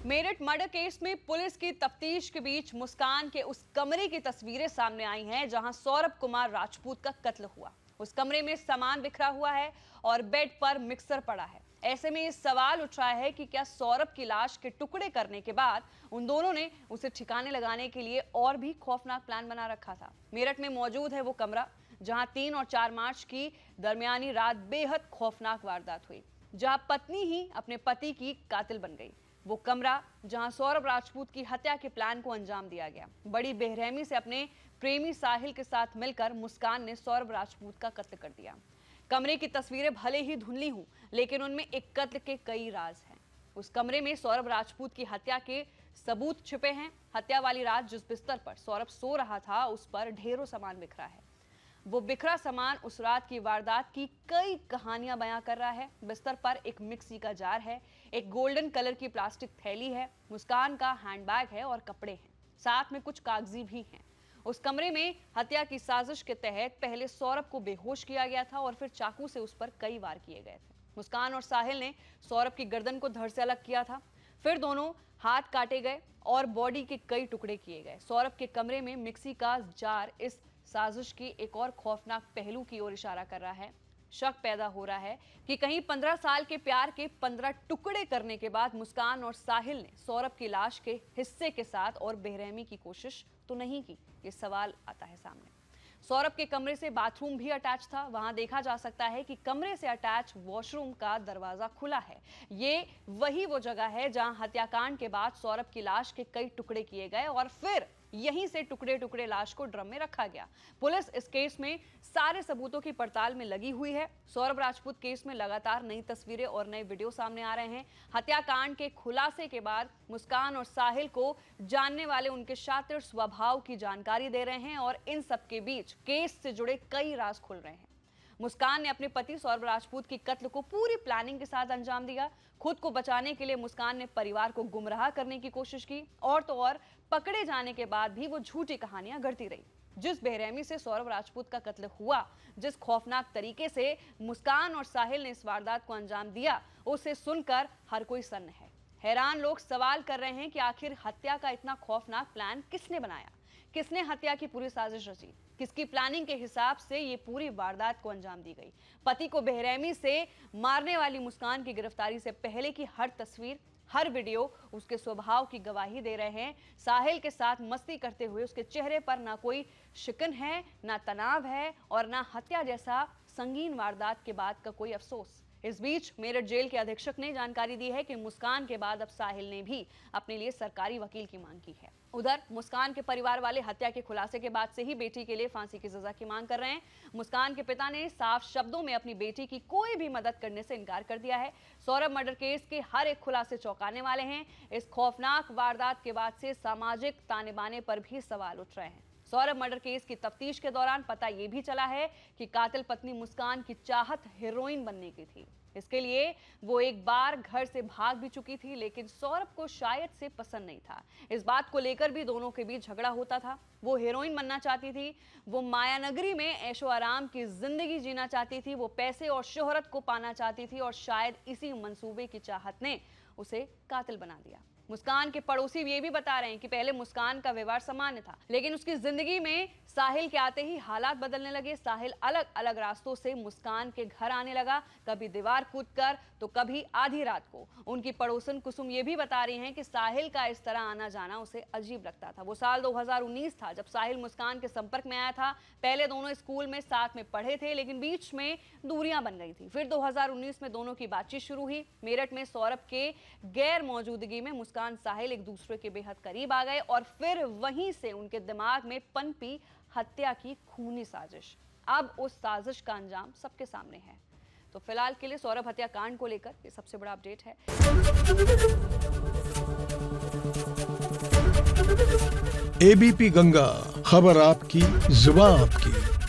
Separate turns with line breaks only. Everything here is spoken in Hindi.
मेरठ मर्डर केस में पुलिस की तफ्तीश के बीच मुस्कान के उस कमरे की तस्वीरें सामने आई हैं जहां सौरभ कुमार राजपूत का कत्ल हुआ। उस कमरे में सामान बिखरा हुआ है और बेड पर मिक्सर पड़ा है। ऐसे में ये सवाल उठ रहा है कि क्या सौरभ की लाश के टुकड़े करने के बाद उन दोनों ने उसे ठिकाने लगाने के लिए और भी खौफनाक प्लान बना रखा था। मेरठ में मौजूद है वो कमरा जहां 3 और 4 मार्च की दरमियानी रात बेहद खौफनाक वारदात हुई, जहां पत्नी ही अपने पति की कातिल बन गई। वो कमरा जहां सौरभ राजपूत की हत्या के प्लान को अंजाम दिया गया। बड़ी बेरहमी से अपने प्रेमी साहिल के साथ मिलकर मुस्कान ने सौरभ राजपूत का कत्ल कर दिया। कमरे की तस्वीरें भले ही धुंधली हों, लेकिन उनमें एक कत्ल के कई राज हैं। उस कमरे में सौरभ राजपूत की हत्या के सबूत छिपे हैं। हत्या वाली रात जिस बिस्तर पर सौरभ सो रहा था, उस पर ढेरों सामान बिखरा है। वो बिखरा सामान उस रात की वारदात की कई कहानियां बयां कर रहा है। बिस्तर पर एक मिक्सी का जार है, एक गोल्डन कलर की प्लास्टिक थैली है, मुस्कान का हैंडबैग है और कपड़े हैं। साथ में कुछ कागजी भी हैं। उस कमरे में हत्या की साजिश के तहत पहले सौरभ को बेहोश किया गया था और फिर चाकू से उस पर कई वार किए गए थे। मुस्कान और साहिल ने सौरभ की गर्दन को धड़ से अलग किया था, फिर दोनों हाथ काटे गए और बॉडी के कई टुकड़े किए गए। सौरभ के कमरे में मिक्सी का जार इस साजिश की एक और खौफनाक पहलू की ओर इशारा कर रहा है। शक पैदा हो रहा है कि कहीं 15 साल के प्यार के 15 टुकड़े करने के बाद मुस्कान और साहिल ने सौरभ की लाश के हिस्से के साथ और बेरहमी की कोशिश तो नहीं की। ये सवाल आता है सामने। सौरभ के कमरे से बाथरूम भी अटैच था। वहां देखा जा सकता है कि कमरे से अटैच वॉशरूम का दरवाजा खुला है। ये वही वो जगह है जहां हत्याकांड के बाद सौरभ की लाश के कई टुकड़े किए गए और फिर यहीं से टुकड़े टुकड़े लाश को ड्रम में रखा गया। पुलिस इस केस में सारे सबूतों की पड़ताल में लगी हुई है। सौरभ राजपूत केस में लगातार नई तस्वीरें और नए वीडियो सामने आ रहे हैं। हत्याकांड के खुलासे के बाद मुस्कान और साहिल को जानने वाले उनके शातिर स्वभाव की जानकारी दे रहे हैं और इन सबके बीच केस से जुड़े कई राज खुल रहे हैं। मुस्कान ने अपने पति सौरभ राजपूत की कत्ल को पूरी प्लानिंग के साथ अंजाम दिया। खुद को बचाने के लिए मुस्कान ने परिवार को गुमराह करने की कोशिश की और तो और पकड़े जाने के बाद भी वो झूठी कहानियां गढ़ती रही। जिस बेरहमी से सौरभ राजपूत का कत्ल हुआ, जिस खौफनाक तरीके से मुस्कान और साहिल ने इस वारदात को अंजाम दिया, उसे सुनकर हर कोई सन्न है। हैरान लोग सवाल कर रहे हैं कि आखिर हत्या का इतना खौफनाक प्लान किसने बनाया, किसने हत्या की पूरी साजिश रची, किसकी प्लानिंग के हिसाब से ये पूरी वारदात को अंजाम दी गई। पति को बेरहमी से मारने वाली मुस्कान की गिरफ्तारी से पहले की हर तस्वीर, हर वीडियो उसके स्वभाव की गवाही दे रहे हैं। साहिल के साथ मस्ती करते हुए उसके चेहरे पर ना कोई शिकन है, ना तनाव है और ना हत्या जैसा संगीन वारदात के बाद का कोई अफसोस। इस बीच मेरठ जेल के अधीक्षक ने जानकारी दी है कि मुस्कान के बाद अब साहिल ने भी अपने लिए सरकारी वकील की मांग की है। उधर मुस्कान के परिवार वाले हत्या के खुलासे के बाद से ही बेटी के लिए फांसी की सजा की मांग कर रहे हैं। मुस्कान के पिता ने साफ शब्दों में अपनी बेटी की कोई भी मदद करने से इनकार कर दिया है। सौरभ मर्डर केस के हर एक खुलासे चौंकाने वाले हैं। इस खौफनाक वारदात के बाद से सामाजिक ताने बाने पर भी सवाल उठ रहे हैं। सौरभ मर्डर केस की तफ्तीश के दौरान पता यह भी चला है कि कातिल पत्नी मुस्कान की चाहत हीरोइन बनने की थी। इसके लिए वो एक बार घर से भाग भी चुकी थी, लेकिन सौरभ को शायद से पसंद नहीं था। इस बात को लेकर भी दोनों के बीच झगड़ा होता था। वो हीरोइन बनना चाहती थी, वो मायानगरी में ऐशो आराम की जिंदगी जीना चाहती थी, वो पैसे और शोहरत को पाना चाहती थी और शायद इसी मंसूबे की चाहत ने उसे कातिल बना दिया। मुस्कान के पड़ोसी ये भी बता रहे हैं कि पहले मुस्कान का व्यवहार सामान्य था, लेकिन उसकी जिंदगी में साहिल के आते ही हालात बदलने लगे। साहिल अलग अलग रास्तों से मुस्कान के घर आने लगा, कभी दीवार कूदकर तो कभी आधी रात को। उनकी पड़ोसन कुसुम ये भी बता रही हैं कि साहिल का इस तरह आना जाना उसे अजीब लगता था। वो साल 2019 था जब साहिल मुस्कान के संपर्क में आया था। पहले दोनों स्कूल में साथ में पढ़े थे, लेकिन बीच में दूरियां बन गई थी। फिर 2019 में दोनों की बातचीत शुरू हुई। मेरठ में सौरभ के गैर मौजूदगी में मुस्कान साहिल एक दूसरे के बेहद करीब आ गए और फिर वहीं से उनके दिमाग में पनपी हत्या की खूनी साजिश। अब उस साजिश का अंजाम सबके सामने है। तो फिलहाल के लिए सौरभ हत्याकांड को लेकर ये सबसे बड़ा अपडेट है।
एबीपी गंगा, खबर आपकी, जुबान आपकी।